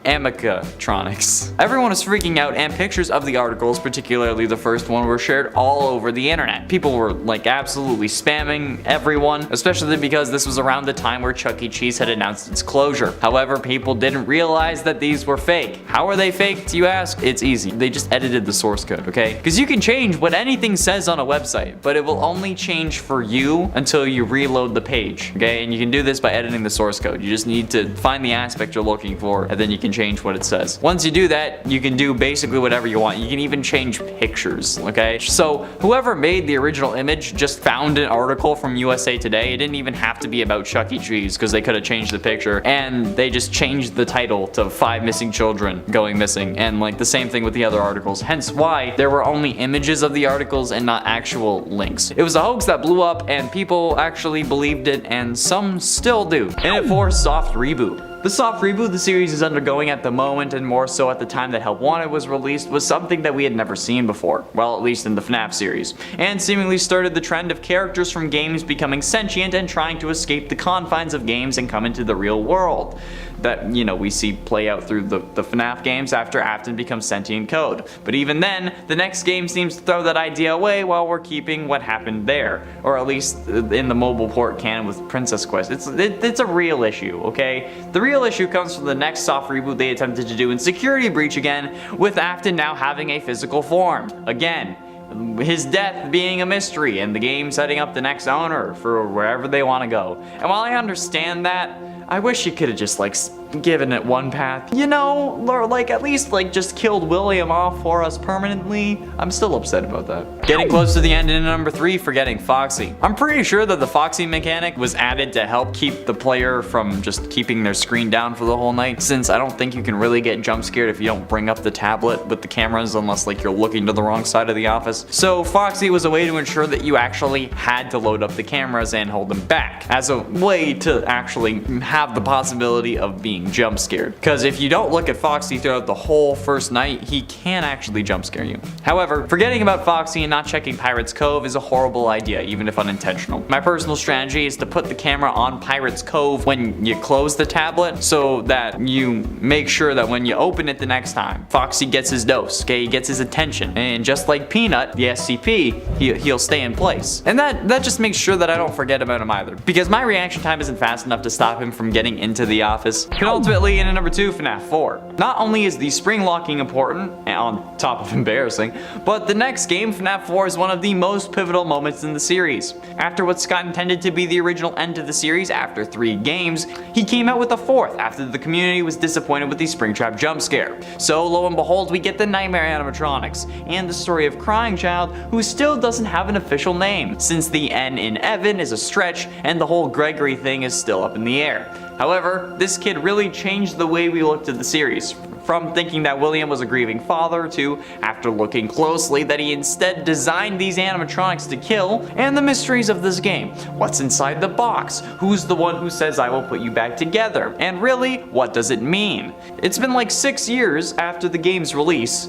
A: amicatronics. Everyone was freaking out and pictures of the articles, particularly the first one, were shared all over the internet. People were like absolutely spamming everyone, especially because this was around the time where Chuck E. Cheese had announced its closure. However, people didn't realize that these were fake. How are they fake, do you ask? It's easy. They just edited the source code, okay? Because you can change what anything says on a website, but it will only change for you until you reload the page, okay? And you can do this by editing the source code. You just need to find the aspect you're looking for, and then you can change what it says. Once you do that, you can do basically whatever you want. You can even change pictures, okay? So whoever made the original image just found an article from USA Today. It didn't even have to be about Chuck E. Cheese because they could have changed the picture, and they just changed the title to 5 missing children going missing, and like the same thing with the other articles, hence why there were only images of the articles and not actual links. It was a hoax that blew up and people actually believed it, and some still do. And it for soft reboot. The soft reboot the series is undergoing at the moment, and more so at the time that Help Wanted was released, was something that we had never seen before. Well, at least in the FNAF series. And seemingly started the trend of characters from games becoming sentient and trying to escape the confines of games and come into the real world. That, you know, we see play out through the FNAF games after Afton becomes sentient code. But even then, the next game seems to throw that idea away while we're keeping what happened there. Or at least in the mobile port canon with Princess Quest. It's a real issue, okay? The real issue comes from the next soft reboot they attempted to do in Security Breach again, with Afton now having a physical form. Again, his death being a mystery and the game setting up the next owner for wherever they want to go. And while I understand that, I wish you could have just like given it one path, you know, or like at least like just killed William off for us permanently. I'm still upset about that. Getting close to the end in number 3, forgetting Foxy. I'm pretty sure that the Foxy mechanic was added to help keep the player from just keeping their screen down for the whole night, since I don't think you can really get jump scared if you don't bring up the tablet with the cameras unless like you're looking to the wrong side of the office. So Foxy was a way to ensure that you actually had to load up the cameras and hold them back as a way to actually have the possibility of being jump scared. Because if you don't look at Foxy throughout the whole first night, he can actually jump scare you. However, forgetting about Foxy and not checking Pirate's Cove is a horrible idea, even if unintentional. My personal strategy is to put the camera on Pirate's Cove when you close the tablet, so that you make sure that when you open it the next time, Foxy gets his dose, okay? He gets his attention. And just like Peanut, the SCP, he'll stay in place. And that just makes sure that I don't forget about him either. Because my reaction time isn't fast enough to stop him from getting into the office. And ultimately, in number 2, FNAF 4. Not only is the spring locking important, and on top of embarrassing, but the next game, FNAF 4, is one of the most pivotal moments in the series. After what Scott intended to be the original end to the series after 3 games, he came out with a 4th after the community was disappointed with the Springtrap jump scare. So lo and behold, we get the nightmare animatronics, and the story of Crying Child, who still doesn't have an official name, since the N in Evan is a stretch and the whole Gregory thing is still up in the air. However, this kid really changed the way we looked at the series, from thinking that William was a grieving father to, after looking closely, that he instead designed these animatronics to kill, and the mysteries of this game. What's inside the box? Who's the one who says I will put you back together? And really, what does it mean? It's been like 6 years after the game's release,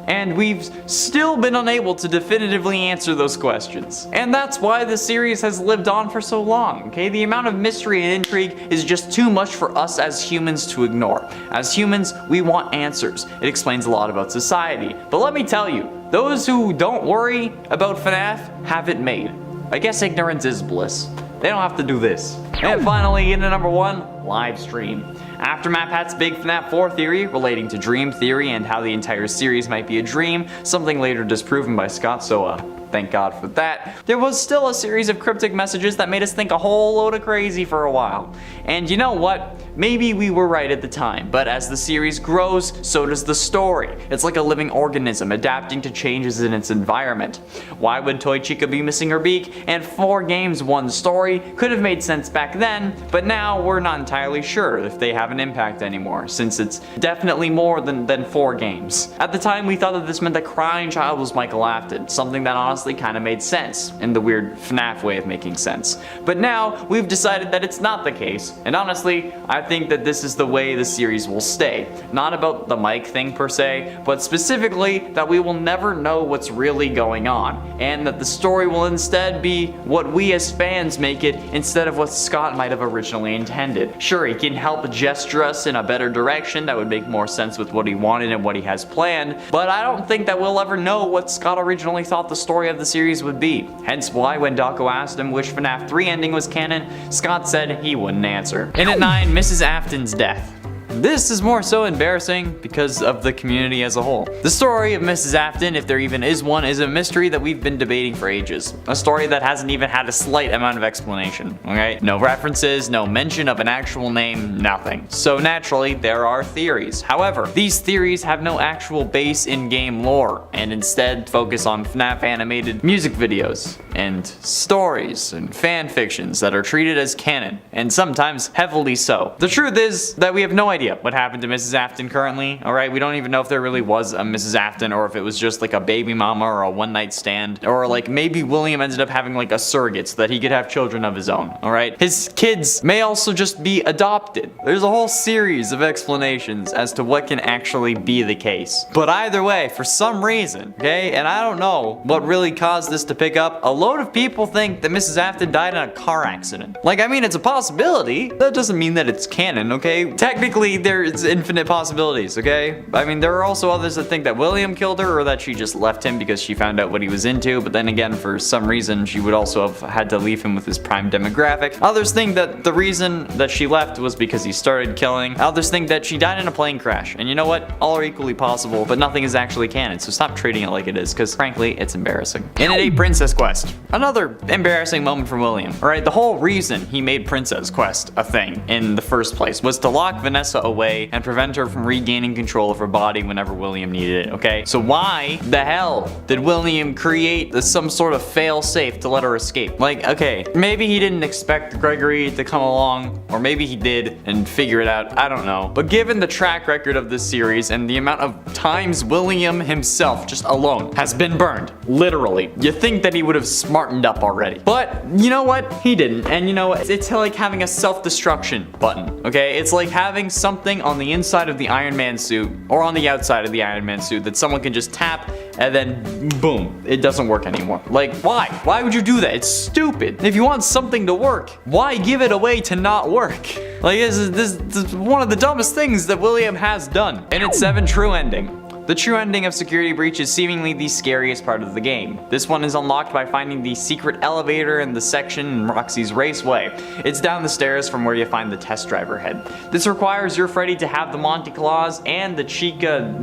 A: and we've still been unable to definitively answer those questions. And that's why the series has lived on for so long, okay? The amount of mystery and intrigue is just too much for us as humans to ignore. As humans, we want answers. It explains a lot about society. But let me tell you, those who don't worry about FNAF have it made. I guess ignorance is bliss. They don't have to do this. And finally, into number 1, live stream. After MatPat's big FNAF 4 theory relating to dream theory and how the entire series might be a dream, something later disproven by Scott, so thank God for that, there was still a series of cryptic messages that made us think a whole load of crazy for a while. And you know what? Maybe we were right at the time, but as the series grows, so does the story. It's like a living organism adapting to changes in its environment. Why would Toy Chica be missing her beak? And 4 games, 1 story could have made sense back then, but now we're not entirely sure if they have an impact anymore, since it's definitely more than 4 games. At the time, we thought that this meant that Crying Child was Michael Afton, something that honestly kind of made sense, in the weird FNAF way of making sense. But now, we've decided that it's not the case, and honestly, I think that this is the way the series will stay. Not about the Mike thing per se, but specifically that we will never know what's really going on, and that the story will instead be what we as fans make it instead of what Scott might have originally intended. Sure, he can help gesture us in a better direction that would make more sense with what he wanted and what he has planned, but I don't think that we'll ever know what Scott originally thought the story of the series would be. Hence why when Daco asked him which FNAF 3 ending was canon, Scott said he wouldn't answer. In at 9, Mrs. Afton's death. This is more so embarrassing because of the community as a whole. The story of Mrs. Afton, if there even is one, is a mystery that we've been debating for ages. A story that hasn't even had a slight amount of explanation, okay? No references, no mention of an actual name, nothing. So naturally, there are theories. However, these theories have no actual base in game lore, and instead focus on FNAF animated music videos, and stories, and fan fictions that are treated as canon, and sometimes heavily so. The truth is that we have no idea what happened to Mrs. Afton currently, alright? We don't even know if there really was a Mrs. Afton or if it was just like a baby mama or a one-night stand, or like maybe William ended up having like a surrogate so that he could have children of his own, alright? His kids may also just be adopted. There's a whole series of explanations as to what can actually be the case. But either way, for some reason, okay, and I don't know what really caused this to pick up, a load of people think that Mrs. Afton died in a car accident. Like, I mean, it's a possibility. That doesn't mean that it's canon, okay? Technically, there's infinite possibilities, okay? I mean, there are also others that think that William killed her or that she just left him because she found out what he was into, but then again, for some reason, she would also have had to leave him with his prime demographic. Others think that the reason that she left was because he started killing. Others think that she died in a plane crash. And you know what? All are equally possible, but nothing is actually canon, so stop treating it like it is, because frankly, it's embarrassing. In at 8, Princess Quest. Another embarrassing moment for William. Alright, the whole reason he made Princess Quest a thing in the first place was to lock Vanessa away and prevent her from regaining control of her body whenever William needed it, okay? So why the hell did William create some sort of fail-safe to let her escape? Like, okay, maybe he didn't expect Gregory to come along, or maybe he did and figure it out, I don't know. But given the track record of this series and the amount of times William himself, just alone, has been burned, literally, you think that he would have smartened up already. But, you know what? He didn't. And you know what? It's like having a self-destruction button, okay? It's like having something on the inside of the Iron Man suit, or on the outside of the Iron Man suit, that someone can just tap, and then boom, it doesn't work anymore. Like, why? Why would you do that? It's stupid. If you want something to work, why give it away to not work? Like, this is one of the dumbest things that William has done. And it's 7, True Ending. The true ending of Security Breach is seemingly the scariest part of the game. This one is unlocked by finding the secret elevator in the section in Roxy's Raceway. It's down the stairs from where you find the test driver head. This requires your Freddy to have the Monty Claus and the Chica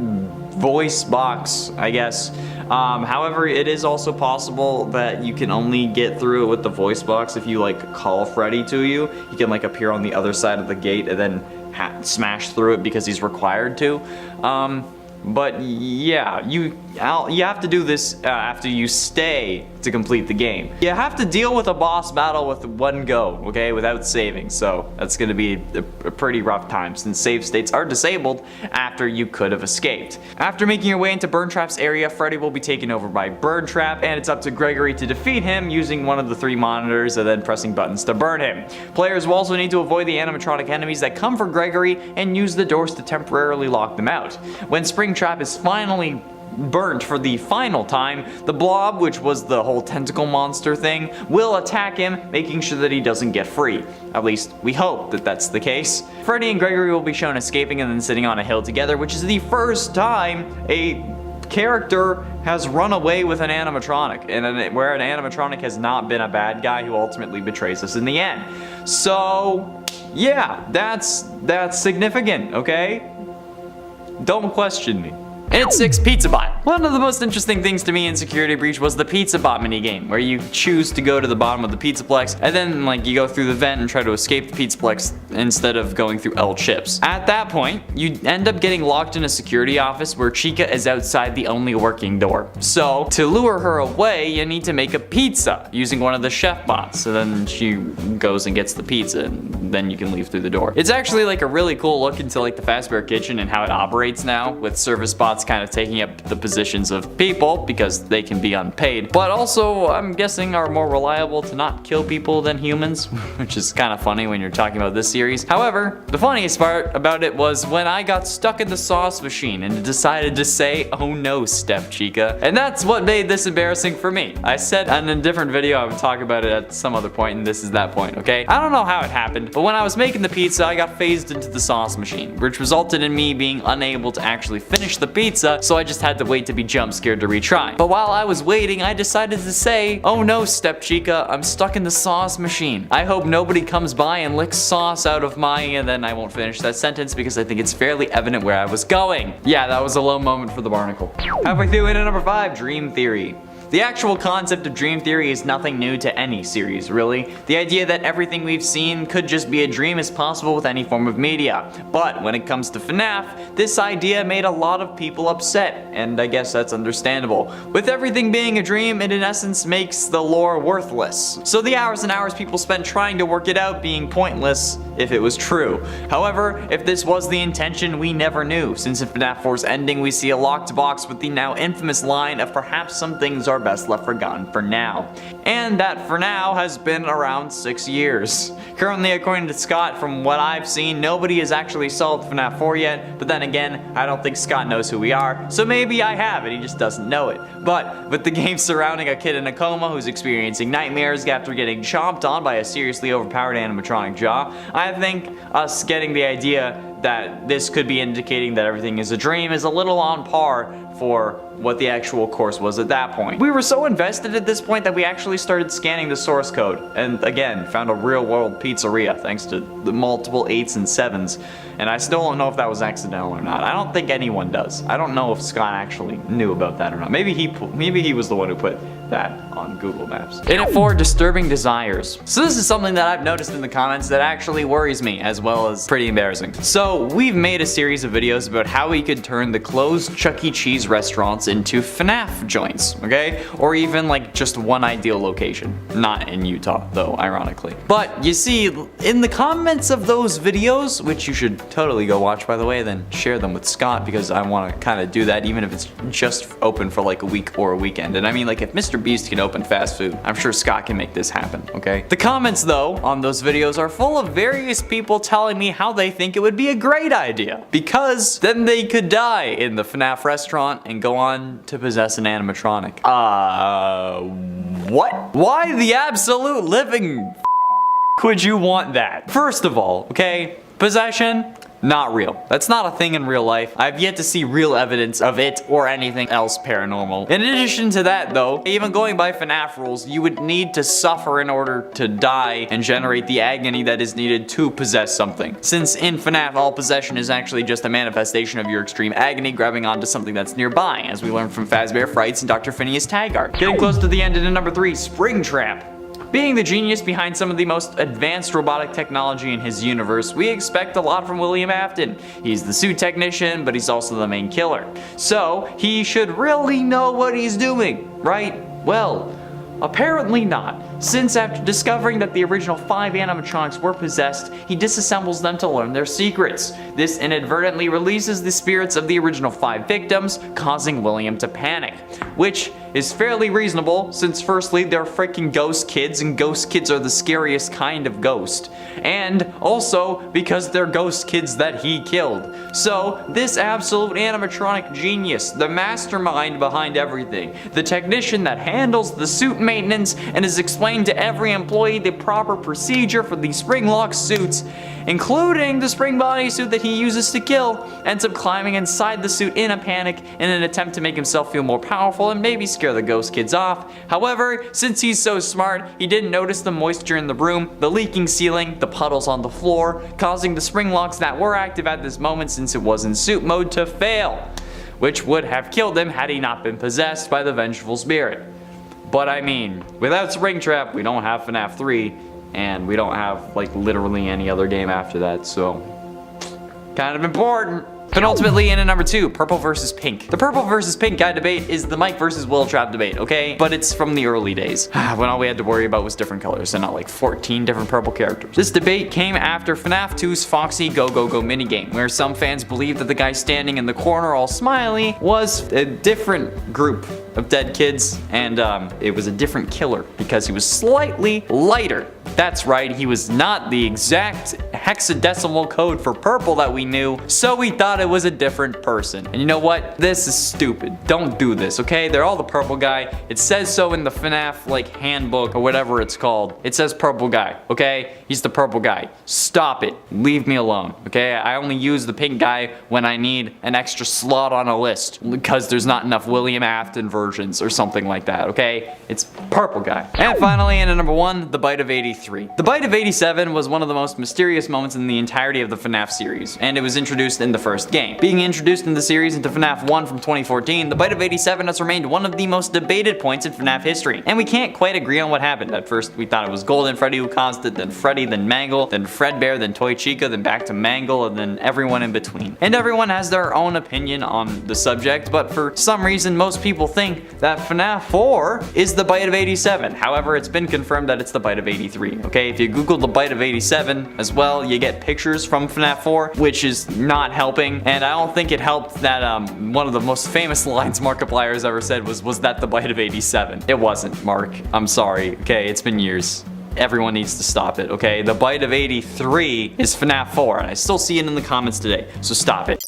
A: voice box, I guess. However, it is also possible that you can only get through it with the voice box if you like call Freddy to you. He can like appear on the other side of the gate and then smash through it because he's required to. But yeah, you have to do this after you stay to complete the game. You have to deal with a boss battle with one go, okay, without saving. So that's gonna be a pretty rough time since save states are disabled after you could have escaped. After making your way into Springtrap's area, Freddy will be taken over by Springtrap, and it's up to Gregory to defeat him using one of the 3 monitors and then pressing buttons to burn him. Players will also need to avoid the animatronic enemies that come for Gregory and use the doors to temporarily lock them out. When Springtrap is finally burnt for the final time, the blob, which was the whole tentacle monster thing, will attack him, making sure that he doesn't get free. At least, we hope that that's the case. Freddy and Gregory will be shown escaping and then sitting on a hill together, which is the first time a character has run away with an animatronic, and where an animatronic has not been a bad guy who ultimately betrays us in the end. So, yeah, that's significant, okay? Don't question me. And at 6, PizzaBot. One of the most interesting things to me in Security Breach was the PizzaBot minigame, where you choose to go to the bottom of the PizzaPlex, and then like you go through the vent and try to escape the PizzaPlex instead of going through L chips. At that point, you end up getting locked in a security office where Chica is outside the only working door. So, to lure her away, you need to make a pizza using one of the chef bots. So then she goes and gets the pizza, and then you can leave through the door. It's actually like a really cool look into like the Fazbear Kitchen and how it operates now, with service bots kind of taking up the positions of people because they can be unpaid, but also I'm guessing are more reliable to not kill people than humans, which is kind of funny when you're talking about this series. However, the funniest part about it was when I got stuck in the sauce machine and decided to say, "Oh no, Step Chica," and that's what made this embarrassing for me. I said in a different video I would talk about it at some other point, and this is that point, okay? I don't know how it happened, but when I was making the pizza, I got phased into the sauce machine, which resulted in me being unable to actually finish the pizza, so I just had to wait to be jump scared to retry. But while I was waiting, I decided to say, "Oh no, Step Chica, I'm stuck in the sauce machine. I hope nobody comes by and licks sauce out of my," and then I won't finish that sentence because I think it's fairly evident where I was going. Yeah, that was a low moment for the barnacle. Halfway through into number 5, Dream Theory. The actual concept of dream theory is nothing new to any series, really. The idea that everything we've seen could just be a dream is possible with any form of media. But when it comes to FNAF, this idea made a lot of people upset, and I guess that's understandable. With everything being a dream, it in essence makes the lore worthless. So the hours and hours people spent trying to work it out being pointless if it was true. However, if this was the intention, we never knew, since in FNAF 4's ending we see a locked box with the now infamous line of "perhaps some things are best left forgotten for now." And that "for now" has been around 6 years. Currently, according to Scott, from what I've seen, nobody has actually solved FNAF 4 yet, but then again, I don't think Scott knows who we are, so maybe I have and he just doesn't know it. But with the game surrounding a kid in a coma who's experiencing nightmares after getting chomped on by a seriously overpowered animatronic jaw, I think us getting the idea that this could be indicating that everything is a dream is a little on par for what the actual course was at that point. We were so invested at this point that we actually started scanning the source code, and again, found a real-world pizzeria thanks to the multiple 8s and 7s, and I still don't know if that was accidental or not. I don't think anyone does. I don't know if Scott actually knew about that or not. Maybe he was the one who put that on Google Maps. In at 4, Disturbing Desires. So this is something that I've noticed in the comments that actually worries me, as well as pretty embarrassing. So we've made a series of videos about how we could turn the closed Chuck E. Cheese restaurants into FNAF joints, okay? Or even like just one ideal location. Not in Utah, though, ironically. But you see, in the comments of those videos, which you should totally go watch, by the way, then share them with Scott, because I want to kind of do that even if it's just open for like a week or a weekend. And I mean, like, if Mr. Beast can open fast food, I'm sure Scott can make this happen, okay? The comments, though, on those videos are full of various people telling me how they think it would be a great idea, because then they could die in the FNAF restaurant and go on to possess an animatronic. What? Why the absolute living would you want that? First of all, okay, possession, Not real. That's not a thing in real life. I've yet to see real evidence of it or anything else paranormal. In addition to that though, even going by FNAF rules, you would need to suffer in order to die and generate the agony that is needed to possess something. Since in FNAF, all possession is actually just a manifestation of your extreme agony grabbing onto something that's nearby, as we learned from Fazbear Frights and Dr. Phineas Taggart. Getting close to the end in number 3, Springtrap. Being the genius behind some of the most advanced robotic technology in his universe, we expect a lot from William Afton. He's the suit technician, but he's also the main killer. So, he should really know what he's doing, right? Well, apparently not. Since after discovering that the original 5 animatronics were possessed, he disassembles them to learn their secrets. This inadvertently releases the spirits of the original 5 victims, causing William to panic. Which is fairly reasonable, since firstly, they're freaking ghost kids, and ghost kids are the scariest kind of ghost. And also, because they're ghost kids that he killed. So, this absolute animatronic genius, the mastermind behind everything, the technician that handles the suit maintenance and is explaining to every employee the proper procedure for the spring lock suits, including the spring bodysuit that he uses to kill, ends up climbing inside the suit in a panic in an attempt to make himself feel more powerful and maybe scare the ghost kids off. However, since he's so smart, he didn't notice the moisture in the room, the leaking ceiling, the puddles on the floor, causing the spring locks that were active at this moment since it was in suit mode to fail, which would have killed him had he not been possessed by the vengeful spirit. But I mean, without Springtrap, we don't have FNAF 3, and we don't have, like, literally any other game after that, so kind of important. Penultimately, in at number 2, purple versus pink. The purple versus pink guy debate is the Mike versus Will Trap debate, okay? But it's from the early days, when all we had to worry about was different colors and not like 14 different purple characters. This debate came after FNAF 2's Foxy Go Go Go minigame, where some fans believed that the guy standing in the corner all smiley was a different group of dead kids, and it was a different killer because he was slightly lighter. That's right, he was not the exact hexadecimal code for purple that we knew, so we thought it was a different person. And you know what? This is stupid. Don't do this, okay? They're all the purple guy. It says so in the FNAF, like, handbook or whatever it's called. It says purple guy, okay? He's the purple guy. Stop it. Leave me alone, okay? I only use the pink guy when I need an extra slot on a list because there's not enough William Afton versions or something like that, okay? It's purple guy. And finally, in at number 1, the bite of 83. The bite of 87 was one of the most mysterious moments in the entirety of the FNAF series, and it was introduced in the first game. Being introduced in the series into FNAF 1 from 2014, the bite of 87 has remained one of the most debated points in FNAF history, and we can't quite agree on what happened. At first, we thought it was Golden Freddy who caused it, then Freddy, then Mangle, then Fredbear, then Toy Chica, then back to Mangle, and then everyone in between. And everyone has their own opinion on the subject, but for some reason, most people think that FNAF 4 is the bite of 87. However, it's been confirmed that it's the bite of 83. Okay, if you Google the bite of 87 as well, you get pictures from FNAF 4, which is not helping. And I don't think it helped that one of the most famous lines Markiplier has ever said was that the bite of 87? It wasn't, Mark. I'm sorry. Okay, it's been years. Everyone needs to stop it, okay? The bite of 83 is FNAF 4, and I still see it in the comments today, so stop it.